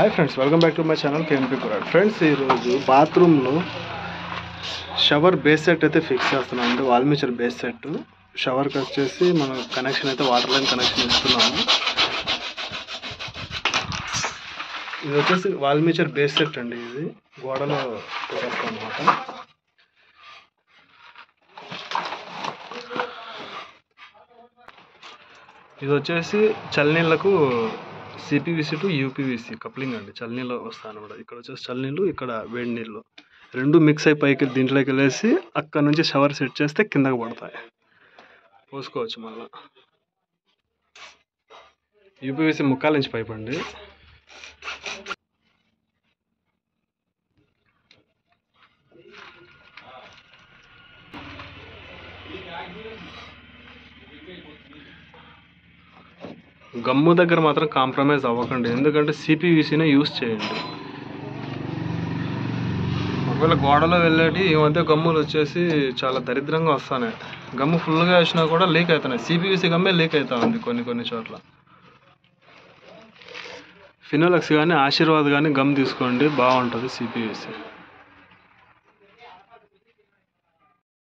Hi friends, welcome back to my channel KMP కురాడ్. Friends, ఈరోజు బాత్రూంలో షవర్ బేస్ సెట్ అయితే ఫిక్స్ చేస్తున్నాం అండి. వాల్మీచర్ బేస్ సెట్ షవర్కి వచ్చేసి మనం కనెక్షన్ అయితే వాటర్ లైన్ కనెక్షన్ ఇస్తున్నాము. ఇది వచ్చేసి వాల్మీచర్ బేస్ సెట్ అండి. ఇది గోడలో పెట్టేస్తాం అన్నమాట. ఇది వచ్చేసి చల్లనీళ్ళకు సిపివిసి టు యూపీవిసి కప్లింగ్ అండి. చల్లనీళ్ళు వస్తాయి అనమాట. ఇక్కడ వచ్చేసి చల్లనీళ్ళు, ఇక్కడ వేడి నీళ్ళు రెండు మిక్స్ అయి పైకి దీంట్లోకి వెళ్ళేసి అక్కడ నుంచి షవర్ సెట్ చేస్తే కిందకి పడతాయి, పోసుకోవచ్చు. మళ్ళీ యూపీవిసి 3/4 ఇంచ్ పైప్ అండి. గమ్ము దగ్గర మాత్రం కాంప్రమైజ్ అవ్వకండి, ఎందుకంటే సిపివిసినే యూస్ చేయండి. ఒకవేళ గోడలో వెళ్ళేటి ఈ మధ్య గమ్ములు వచ్చేసి చాలా దరిద్రంగా వస్తున్నాయి. గమ్ము ఫుల్గా వేసినా కూడా లీక్ అవుతున్నాయి. సిపివిసి గమ్మే లీక్ అవుతా ఉంది కొన్ని చోట్ల. ఫినోలెక్స్ కానీ ఆశీర్వాద్ కానీ గమ్ తీసుకోండి, బాగుంటుంది సిపివిసి.